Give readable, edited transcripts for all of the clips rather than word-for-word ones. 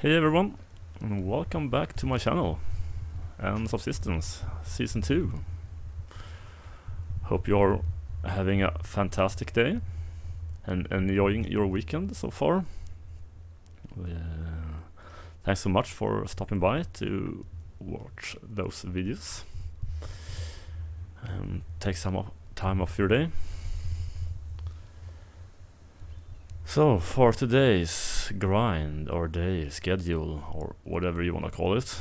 Hey everyone, and welcome back to my channel and Subsistence Season 2. Hope you're having a fantastic day and enjoying your weekend so far. Thanks so much for stopping by to watch those videos and take some time off your day. So for today's grind or day schedule or whatever you want to call it,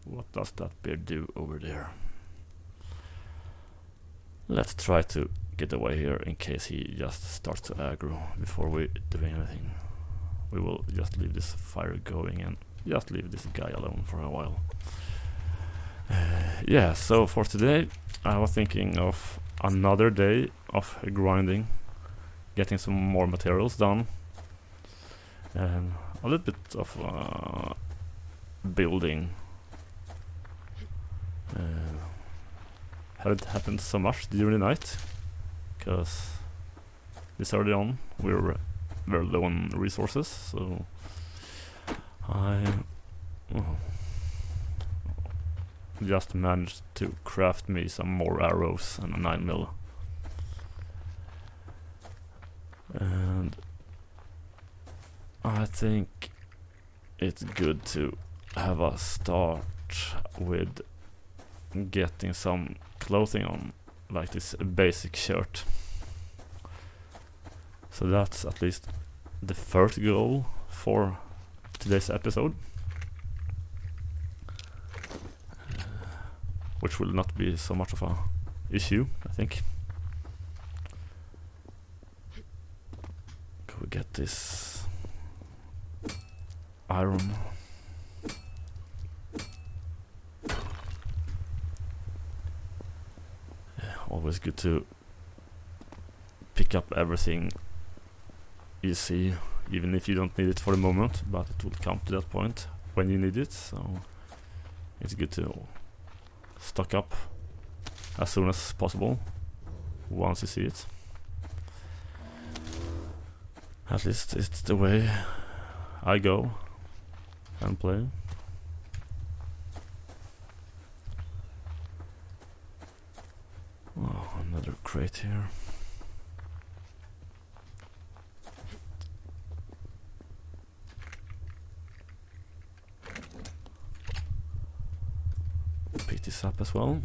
what does that beard do over there? Let's try to get away here in case he just starts to aggro before we do anything. We will just leave this fire going and just leave this guy alone for a while. Yeah, so for today I was thinking of another day of grinding, getting some more materials done, and a little bit of building. Haven't happened so much during the night, because this early on we were very low on resources, so I just managed to craft me some more arrows and a 9mm. And I think it's good to have a start with getting some clothing on, like this basic shirt. So that's at least the first goal for today's episode, which will not be so much of a issue, I think. Can we get this iron? Yeah, always good to pick up everything you see, even if you don't need it for the moment, but it will come to that point when you need it, so it's good to stock up as soon as possible once you see it. At least it's the way I go and play. Oh, another crate here. Pick this up as well.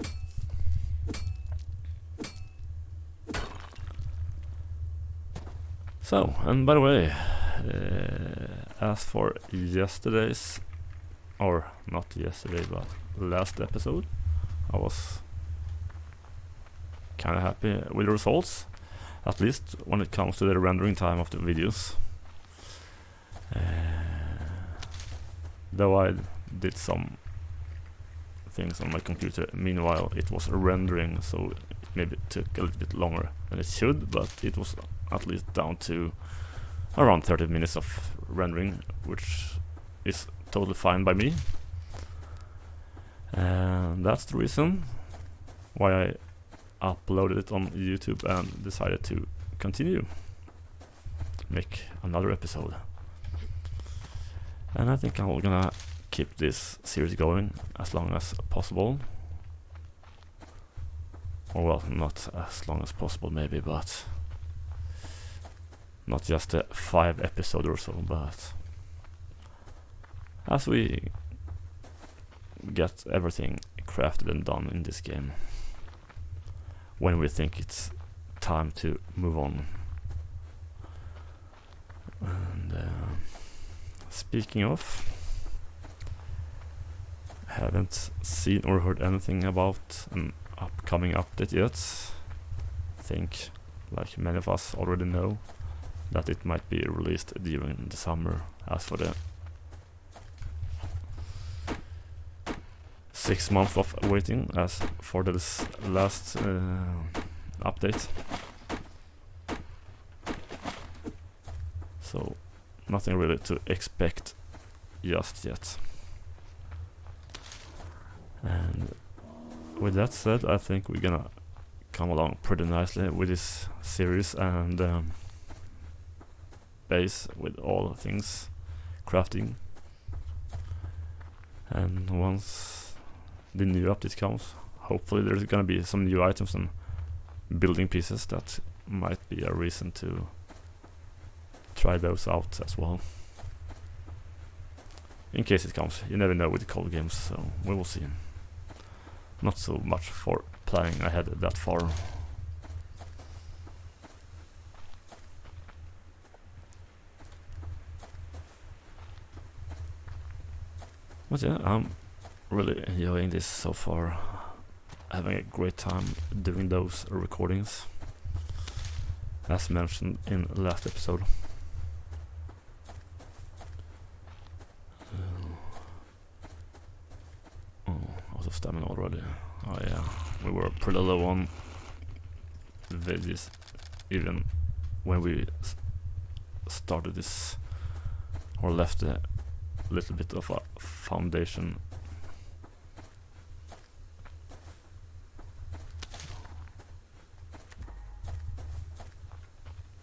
So, and by the way, as for yesterday's, or not yesterday, but last episode, I was kinda happy with the results, at least when it comes to the rendering time of the videos. Though I did some things on my computer meanwhile it was rendering, so it maybe took a little bit longer than it should, but it was at least down to around 30 minutes of rendering, which is totally fine by me. And that's the reason why I uploaded it on YouTube and decided to continue, make another episode. And I think I'm gonna keep this series going as long as possible. Or well, not as long as possible maybe, but not just a 5 episode or so, but as we get everything crafted and done in this game, when we think it's time to move on. And speaking of, haven't seen or heard anything about an upcoming update yet. I think, like many of us already know, that it might be released during the summer. As for the 6 months of waiting as for this last update. So nothing really to expect just yet. And with that said, I think we're gonna come along pretty nicely with this series, and base with all things crafting. And once the new update comes, hopefully there's gonna be some new items and building pieces that might be a reason to try those out as well. In case it comes, you never know with the cold games, so we will see. Not so much for planning ahead that far. But yeah, I'm really enjoying this so far. Having a great time doing those recordings, as mentioned in the last episode. Out of stamina already. Oh yeah, we were pretty low on veggies even when we started this, or left a little bit of a foundation.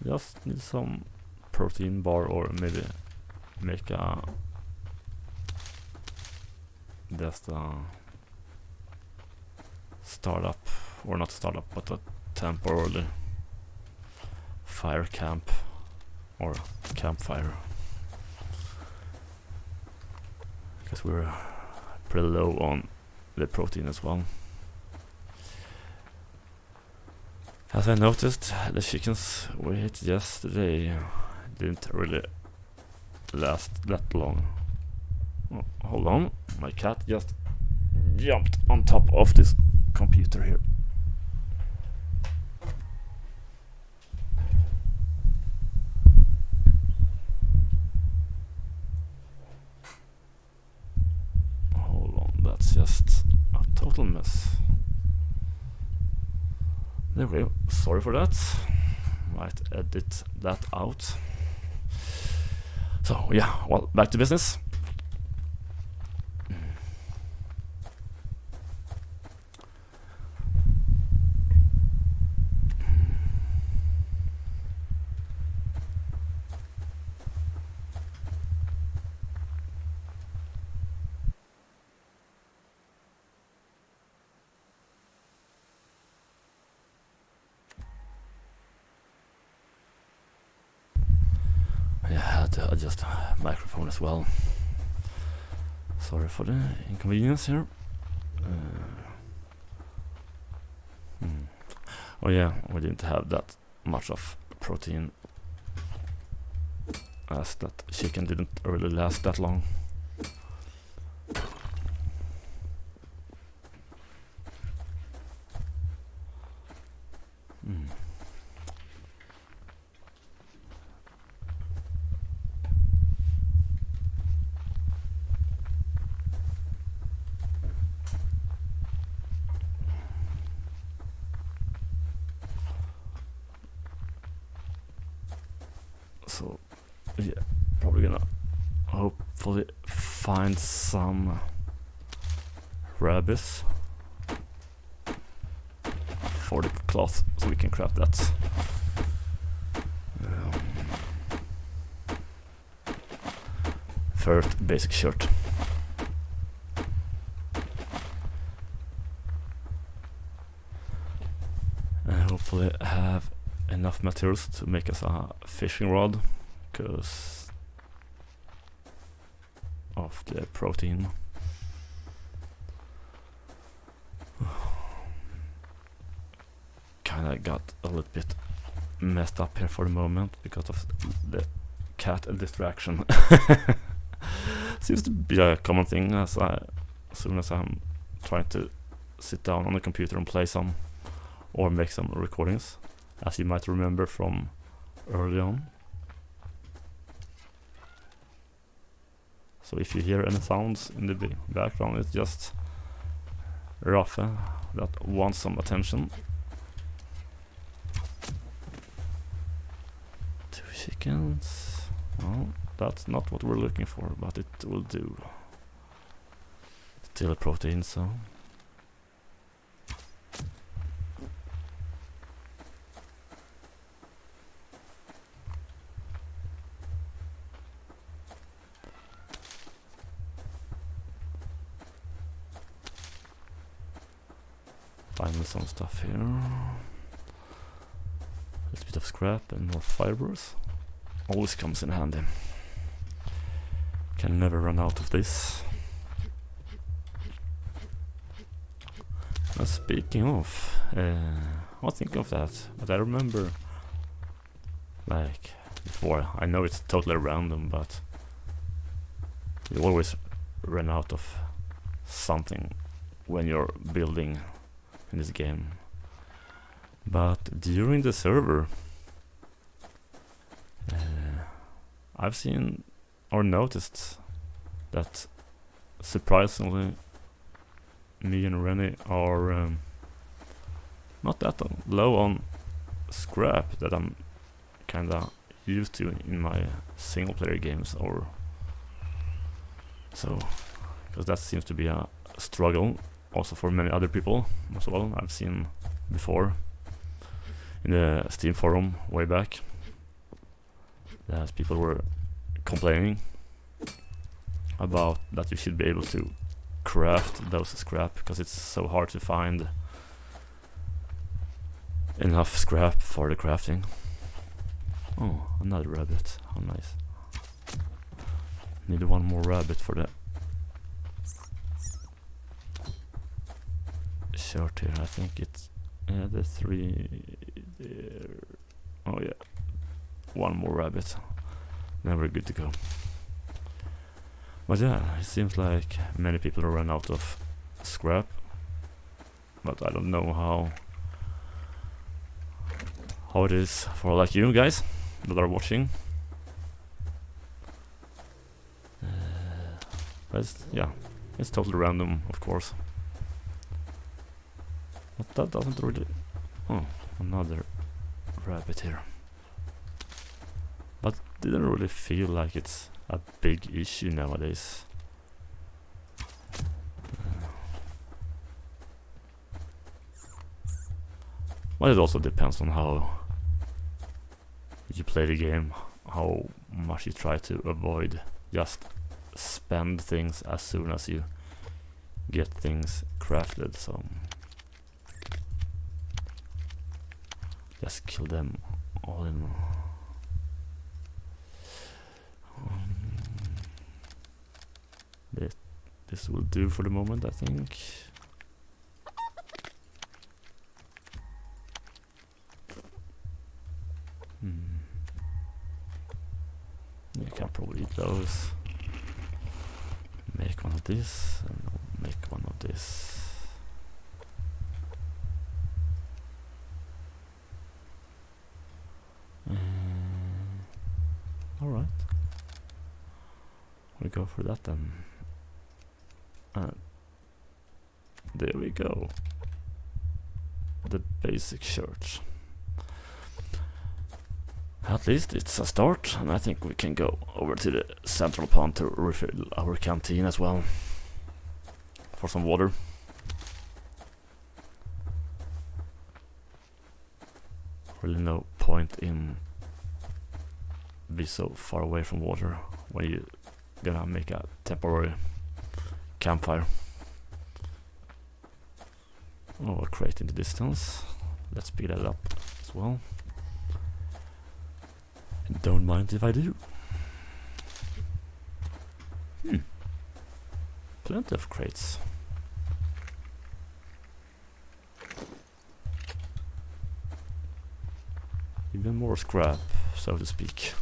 Just need some protein bar, or maybe make a just a startup, or not startup, but a temporarily fire camp or campfire, because we're pretty low on the protein as well. As I noticed, the chickens we hit yesterday didn't really last that long. Oh, hold on, my cat just jumped on top of this computer here. Hold on, that's just a total mess. Anyway, sorry for that. Might edit that out. So yeah, well, back to business. I had to adjust the microphone as well. Sorry for the inconvenience here. Oh yeah, we didn't have that much of protein, as that chicken didn't really last that long. So yeah, probably gonna hopefully find some rabbits for the cloth so we can craft that. First basic shirt. And hopefully have enough materials to make us a fishing rod, because of the protein. Kinda got a little bit messed up here for the moment because of the cat distraction. Seems to be a common thing as soon as I'm trying to sit down on the computer and play some or make some recordings, as you might remember from early on. So if you hear any sounds in the background, it's just Rafa that wants some attention. 2 chickens. Well, that's not what we're looking for, but it will do. Still a protein, so. some stuff here. A little bit of scrap and more fibers. Always comes in handy. Can never run out of this. Speaking of, I'll think of that, but I remember, like, before, I know it's totally random, but you always run out of something when you're building in this game. But during the server, I've seen or noticed that surprisingly me and Rennie are not that low on scrap that I'm kinda used to in my single player games, or so, because that seems to be a struggle also for many other people as well. I've seen before in the Steam forum way back that people were complaining about that you should be able to craft those scrap because it's so hard to find enough scrap for the crafting. Oh, another rabbit. How nice. Need one more rabbit for the shirt here. I think it's the 3 there. Oh yeah, one more rabbit. Then we're good to go. But yeah, it seems like many people run out of scrap, but I don't know how it is for like you guys that are watching. But yeah, it's totally random, of course. But that doesn't really... Oh, another rabbit here. But didn't really feel like it's a big issue nowadays. But it also depends on how you play the game, how much you try to avoid just spend things as soon as you get things crafted. So just kill them all in one. This will do for the moment, I think. You can probably eat those. Make one of this, and I'll make one of this. Alright. We go for that then. There we go. The basic shirt. At least it's a start, and I think we can go over to the central pond to refill our canteen as well. For some water. Really no point in be so far away from water when you're gonna make a temporary campfire. Oh, a crate in the distance. Let's pick that up as well. Don't mind if I do. Plenty of crates. Even more scrap, so to speak.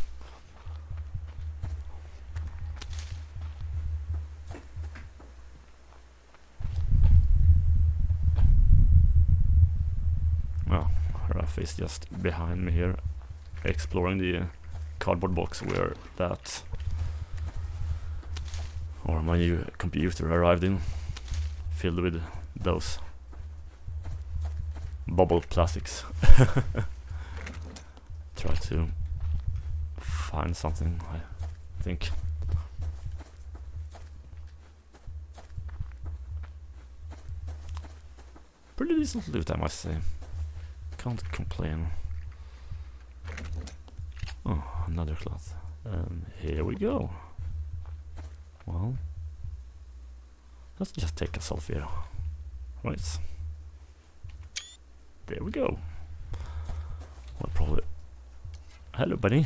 Well, Raph is just behind me here, exploring the cardboard box where that or my new computer arrived in, filled with those bubble plastics. Try to find something, I think. Pretty decent loot, I must say. Can't complain. Oh, another cloth. And here we go. Well, let's just take a selfie. Right. There we go. Well, probably... Hello, bunny.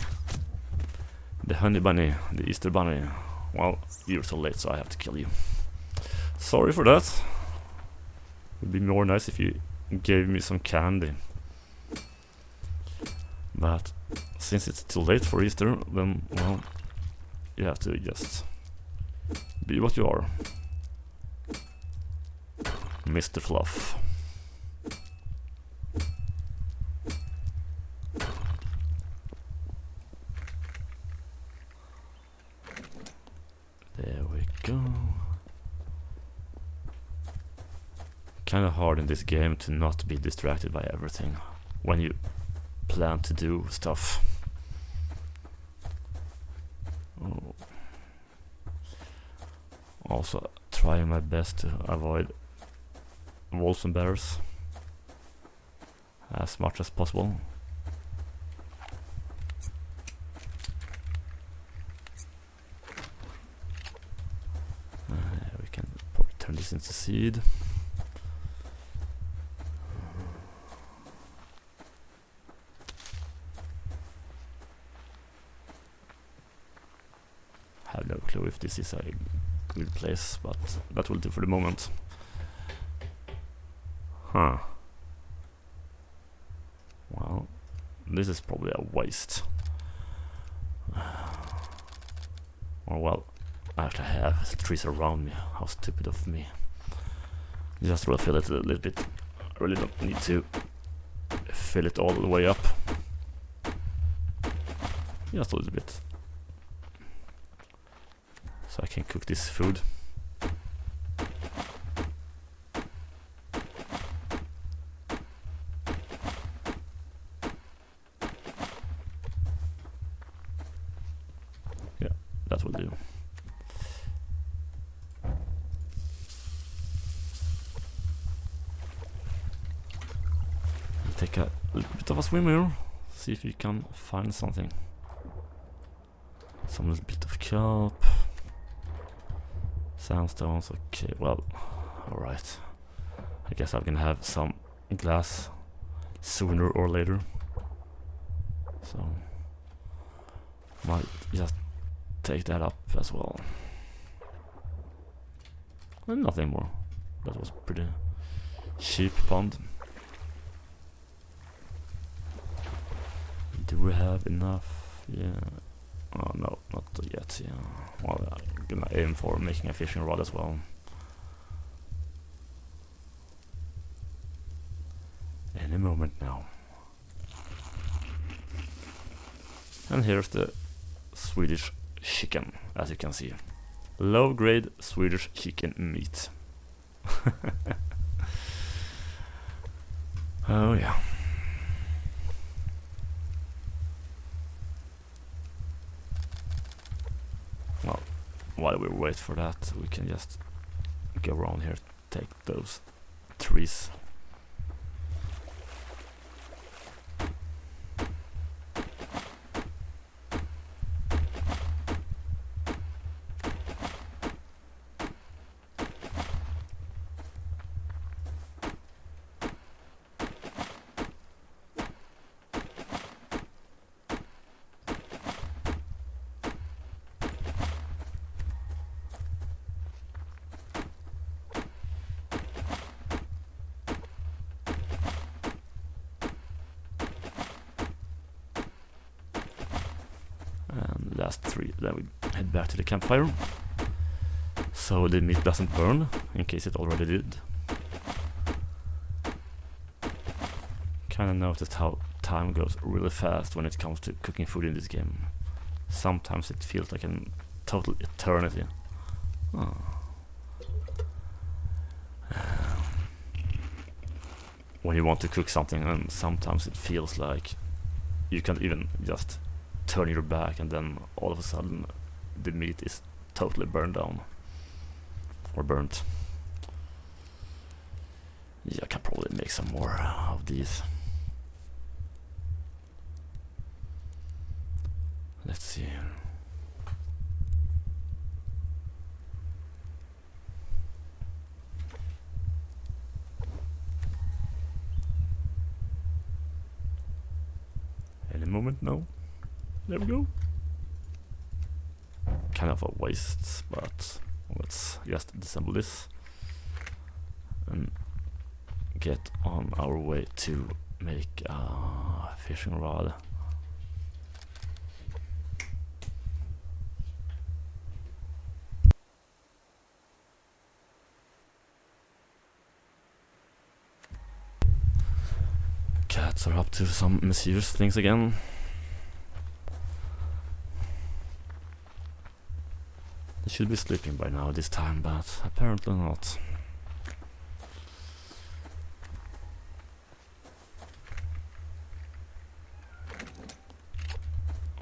The honey bunny, the Easter bunny. Well, you're so late, so I have to kill you. Sorry for that. Would be more nice if you gave me some candy. But since it's too late for Easter, then, well, you have to just be what you are. Mr. Fluff. There we go. Kinda hard in this game to not be distracted by everything when you plan to do stuff. Oh. Also trying my best to avoid wolves and bears as much as possible. We can probably turn this into seed. Have no clue if this is a good place, but that will do for the moment. Huh. Well, this is probably a waste. Or well, I actually have trees around me. How stupid of me. Just refill it a little bit. I really don't need to fill it all the way up. Just a little bit. So I can cook this food. Yeah, that will do. Take a little bit of a swim here. See if you can find something. Some little bit of kelp. Sandstones, okay, well, alright. I guess I'm gonna have some glass sooner or later. So, might just take that up as well. And nothing more. That was pretty cheap pond. Do we have enough? Yeah. Oh no, not yet, yeah. Well, I'm gonna aim for making a fishing rod as well. Any moment now. And here's the Swedish chicken, as you can see. Low grade Swedish chicken meat. Oh yeah. Well, while we wait for that, we can just go around here, take those trees. And last three, then we head back to the campfire. So the meat doesn't burn, in case it already did. Kinda noticed how time goes really fast when it comes to cooking food in this game. Sometimes it feels like a total eternity. Oh. When you want to cook something, and sometimes it feels like you can't even just turn your back and then all of a sudden the meat is totally burned down or burnt. Yeah, I can probably make some more of these. Let's see. moment now. There we go. Kind of a waste, but let's just disassemble this and get on our way to make a fishing rod. Cats are up to some mischievous things again. They should be sleeping by now this time, but apparently not.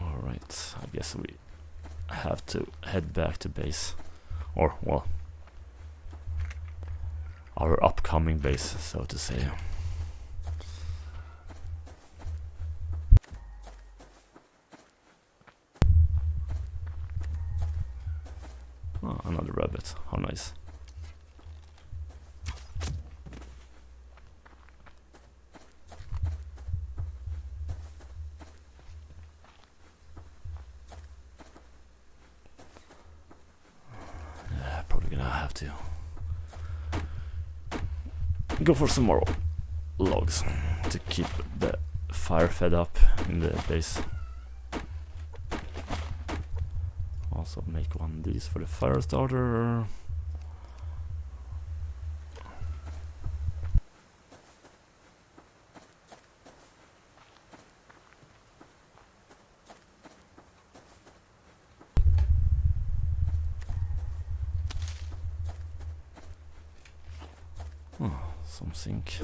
Alright, I guess we have to head back to base. Or, well, our upcoming base, so to say. Oh, another rabbit. How nice. Yeah, probably gonna have to go for some more logs to keep the fire fed up in the base. Also make one of these for the fire starter. Oh, some zinc.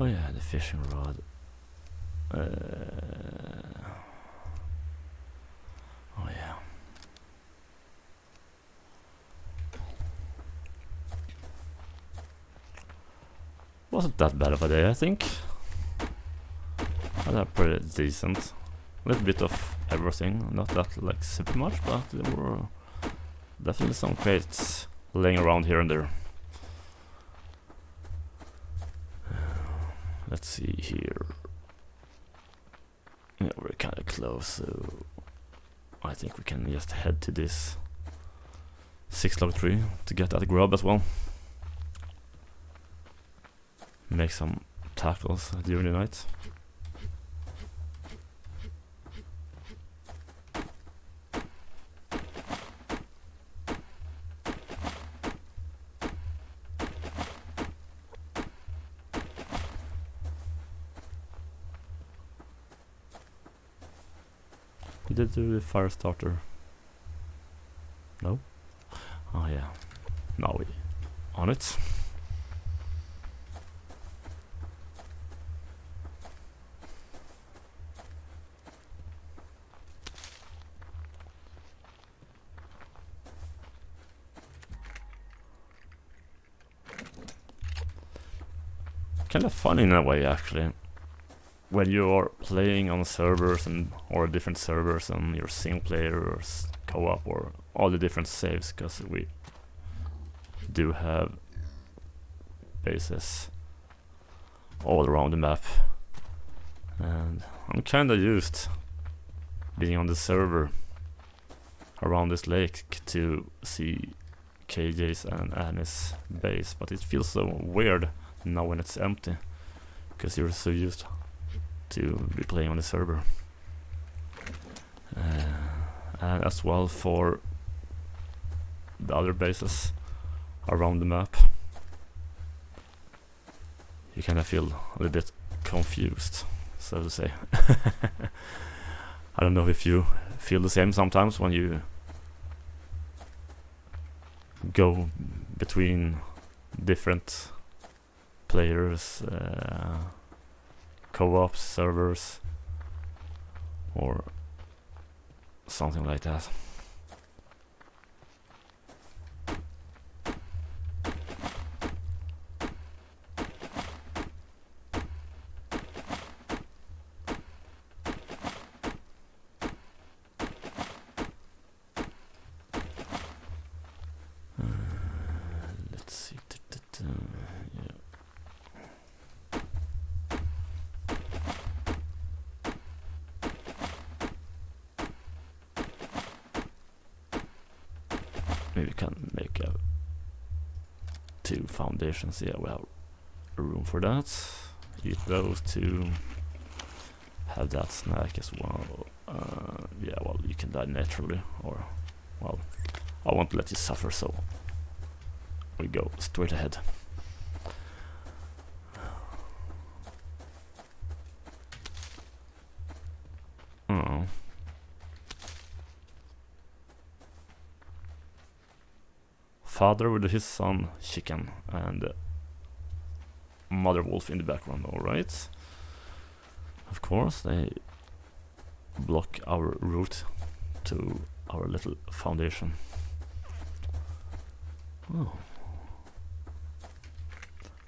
Oh yeah, the fishing rod. Oh yeah. Wasn't that bad of a day, I think. I had pretty decent. A little bit of everything, not that like super much, but there were definitely some crates laying around here and there. Let's see here. Yeah, we're kind of close, so I think we can just head to this 6-log tree to get that grub as well. Make some tackles during the night. Did do the fire starter? No? Oh yeah. Now we on it. Kind of fun in a way, actually. When you are playing on servers or different servers and your single player or co-op or all the different saves, because we do have bases all around the map, and I'm kinda used being on the server around this lake to see KJ's and Annie's base, but it feels so weird now when it's empty, because you're so used to be playing on the server. And as well for the other bases around the map, you kind of feel a little bit confused, so to say. I don't know if you feel the same sometimes when you go between different players, co-ops, servers, or something like that. Let's see. Yeah. Maybe we can make 2 foundations. Yeah, we have room for that. Eat those 2. Have that snack as well. Yeah, well, you can die naturally, or, well, I won't let you suffer, so we go straight ahead. Oh. Father with his son chicken and mother wolf in the background. All right. Of course, they block our route to our little foundation.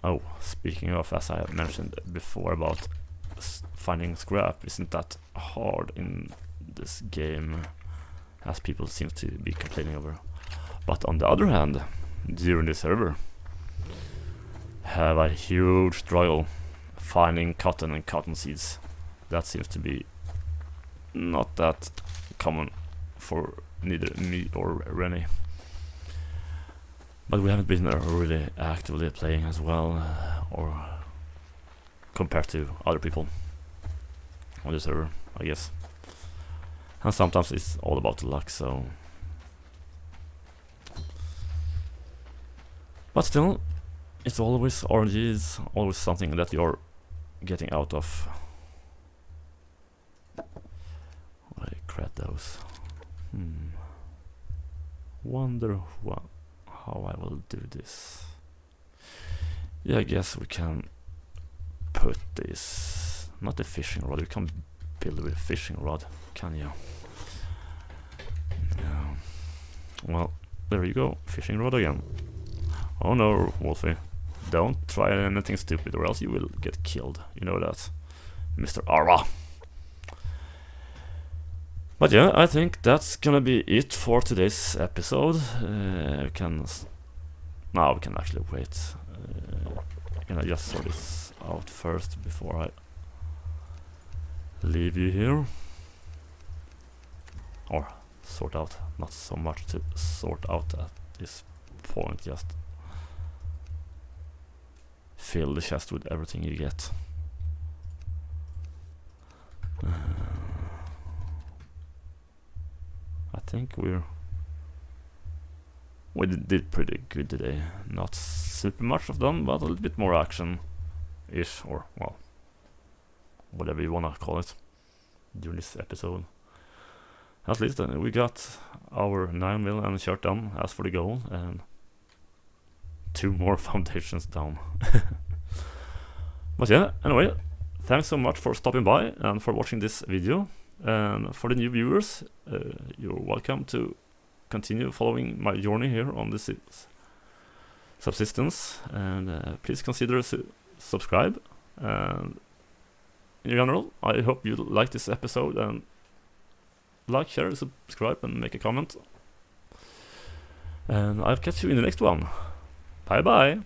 Oh, speaking of, as I mentioned before about finding scrap, isn't that hard in this game, as people seem to be complaining over. But on the other hand, during the server, have a huge struggle finding cotton and cotton seeds. That seems to be not that common for neither me or Rennie. But we haven't been really actively playing as well, or compared to other people on the server, I guess. And sometimes it's all about the luck, so. But still, it's always RNG, is always something that you're getting out of. I crap those. Wonder how I will do this. Yeah, I guess we can put this, not a fishing rod, we can build with a fishing rod, can you? Yeah. Well, there you go, fishing rod again. Oh no, Wolfie, don't try anything stupid or else you will get killed, you know that, Mr. Ara. But yeah, I think that's gonna be it for today's episode. We can actually wait. Can I just sort this out first before I leave you here? Or sort out, not so much to sort out at this point, just fill the chest with everything you get. I think we did pretty good today. Not super much of them, but a little bit more action-ish, or, well, whatever you wanna call it, during this episode. At least we got our 9 mil and shirt done as for the goal, and 2 more foundations down. But yeah, anyway, thanks so much for stopping by and for watching this video. And for the new viewers, you're welcome to continue following my journey here on this Subsistence, and please consider subscribe. And in general, I hope you like this episode, and like, share, subscribe, and make a comment. And I'll catch you in the next one. Bye bye.